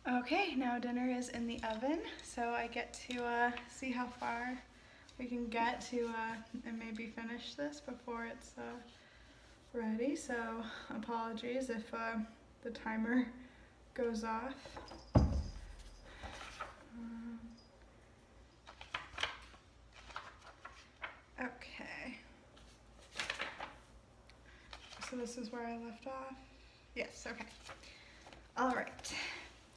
Okay, now dinner is in the oven, so I get to see how far we can get to and maybe finish this before it's ready. So apologies if the timer goes off. Okay. So this is where I left off? Yes, okay. All right.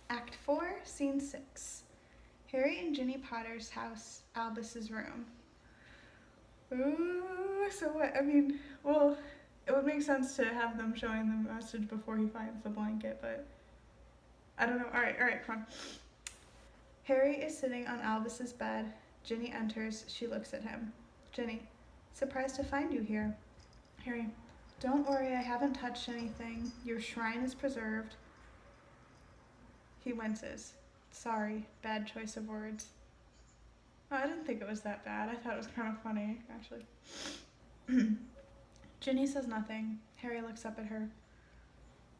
Act 4, Scene 6. Harry and Ginny Potter's house, Albus's room. Ooh, so what? I mean, well, it would make sense to have them showing the message before he finds the blanket, but I don't know. All right, come on. Harry is sitting on Albus's bed. Ginny enters. She looks at him. Ginny, surprised to find you here. Harry, don't worry, I haven't touched anything. Your shrine is preserved. He winces. Sorry, bad choice of words. Oh, I didn't think it was that bad. I thought it was kind of funny, actually. Ginny says nothing. Harry looks up at her.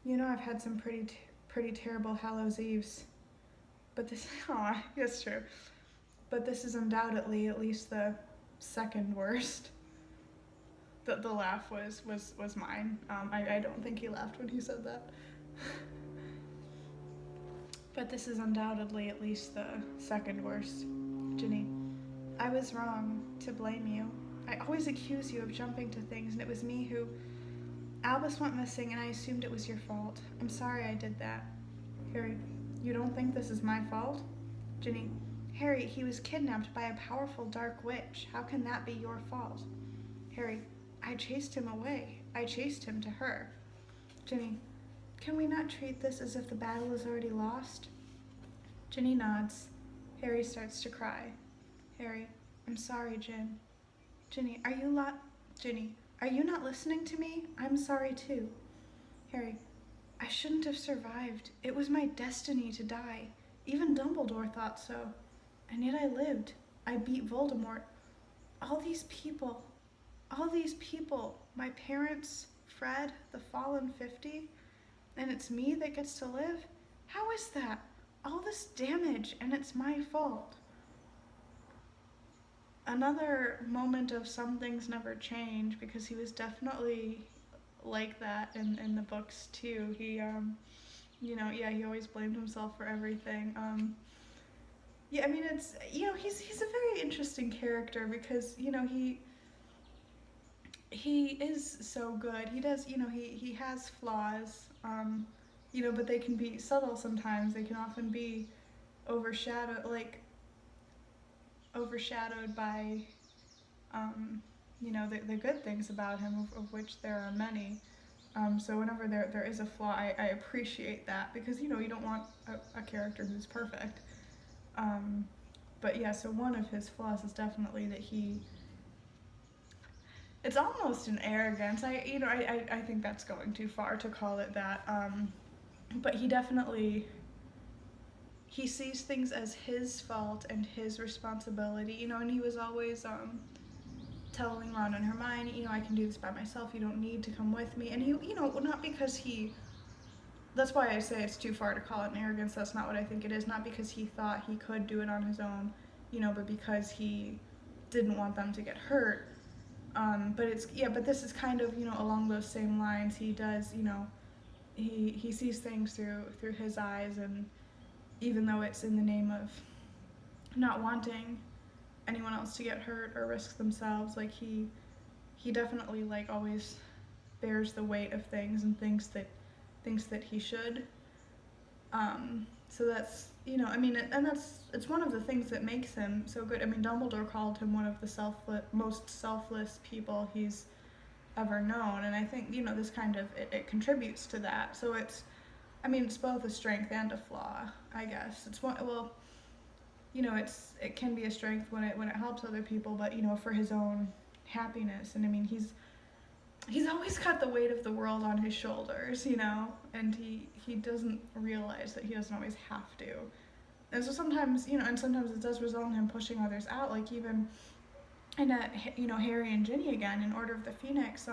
You know I've had some pretty terrible Hallows Eves. But this, aw, that's true. But this is undoubtedly at least the second worst. The laugh was mine. I don't think he laughed when he said that. But this is undoubtedly at least the second worst. Ginny, I was wrong to blame you. I always accuse you of jumping to things, and it was me who... Albus went missing, and I assumed it was your fault. I'm sorry I did that. Harry, you don't think this is my fault? Ginny, Harry, he was kidnapped by a powerful dark witch. How can that be your fault? Harry, I chased him away. I chased him to her. Ginny, can we not treat this as if the battle is already lost? Ginny nods. Harry starts to cry. Harry, I'm sorry, Ginny, are you not listening to me? I'm sorry too. Harry, I shouldn't have survived. It was my destiny to die. Even Dumbledore thought so. And yet I lived. I beat Voldemort. All these people. My parents, Fred, the Fallen 50, and it's me that gets to live? How is that? All this damage, and it's my fault. Another moment of some things never change, because he was definitely like that in the books too. He he always blamed himself for everything. It's, he's a very interesting character because, he is so good. He does, he has flaws, but they can be subtle sometimes. They can often be overshadowed by, the good things about him, of which there are many. So whenever there is a flaw, I appreciate that, because, you don't want a character who's perfect. But yeah, so one of his flaws is definitely that it's almost an arrogance. I think that's going too far to call it that. But he sees things as his fault and his responsibility, and he was always telling Ron and Hermione, I can do this by myself, you don't need to come with me. And he, not because that's why I say it's too far to call it an arrogance. That's not what I think it is. Not because he thought he could do it on his own, but because he didn't want them to get hurt. But this is kind of, along those same lines. He does, he sees things through his eyes, and even though it's in the name of not wanting anyone else to get hurt or risk themselves, he definitely always bears the weight of things and thinks that he should. So that's, it's one of the things that makes him so good. Dumbledore called him one of the most selfless people he's ever known, and I think, this kind of, it contributes to that. So it's both a strength and a flaw, I guess. It can be a strength when it helps other people, but, for his own happiness. And he's always got the weight of the world on his shoulders, and he doesn't realize that he doesn't always have to. And so sometimes, sometimes it does result in him pushing others out, even in Harry and Ginny again, in Order of the Phoenix,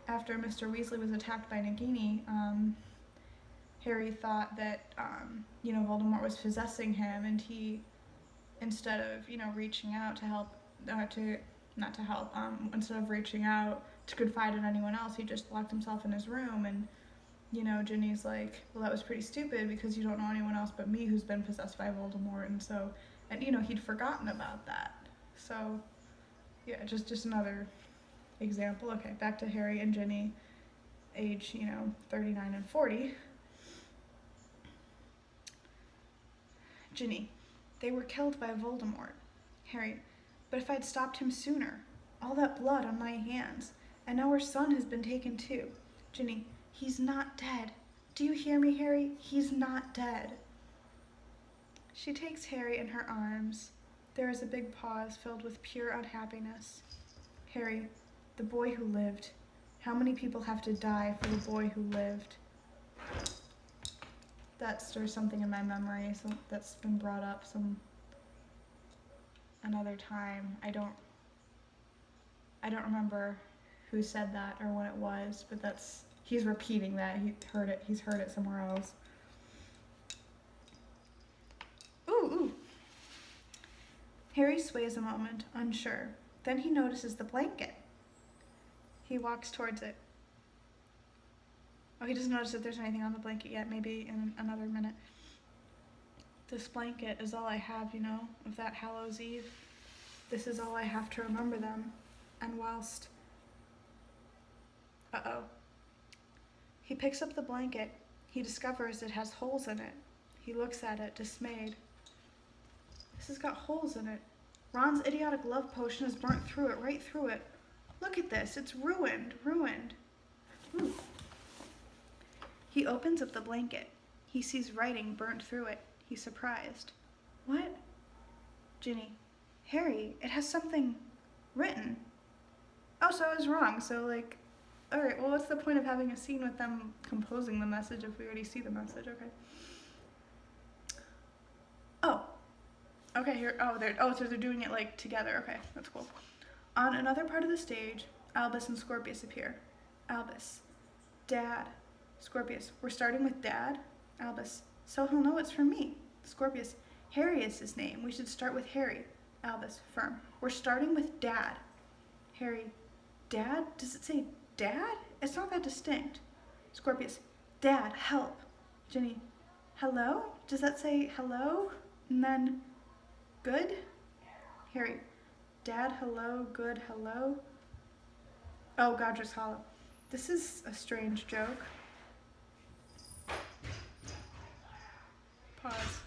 after Mr. Weasley was attacked by Nagini, Harry thought that, Voldemort was possessing him, and he, instead of, reaching out to help, instead of reaching out to confide in anyone else, he just locked himself in his room. And, Ginny's like, well, that was pretty stupid because you don't know anyone else but me who's been possessed by Voldemort. And he'd forgotten about that. So, yeah, just another example. Okay, back to Harry and Ginny, age, 39 and 40. Ginny, they were killed by Voldemort. Harry, but if I'd stopped him sooner, all that blood on my hands, and now our son has been taken too. Ginny, he's not dead. Do you hear me, Harry? He's not dead. She takes Harry in her arms. There is a big pause filled with pure unhappiness. Harry, the boy who lived. How many people have to die for the boy who lived? That stirs something in my memory, so that's been brought up another time. I don't remember who said that or when it was, but he's repeating that. He's heard it somewhere else. Ooh. Harry sways a moment, unsure. Then he notices the blanket. He walks towards it. Oh, he doesn't notice that there's anything on the blanket yet, maybe in another minute. This blanket is all I have, of that Hallows Eve. This is all I have to remember them. And whilst... He picks up the blanket. He discovers it has holes in it. He looks at it, dismayed. This has got holes in it. Ron's idiotic love potion has burnt through it, right through it. Look at this, it's ruined. Ooh. He opens up the blanket. He sees writing burnt through it. He's surprised. What? Ginny, Harry, it has something written. Oh, so I was wrong. So, alright, well, what's the point of having a scene with them composing the message if we already see the message? Okay. Okay, here, so they're doing it, together. Okay, that's cool. On another part of the stage, Albus and Scorpius appear. Albus, Dad. Scorpius, we're starting with Dad? Albus, so he'll know it's from me. Scorpius, Harry is his name. We should start with Harry. Albus, firm. We're starting with Dad. Harry, Dad? Does it say Dad? It's not that distinct. Scorpius, Dad, help. Ginny, hello? Does that say hello? And then, good? Harry, Dad, hello, good, hello? Oh, Godric's Hollow. This is a strange joke. Pause.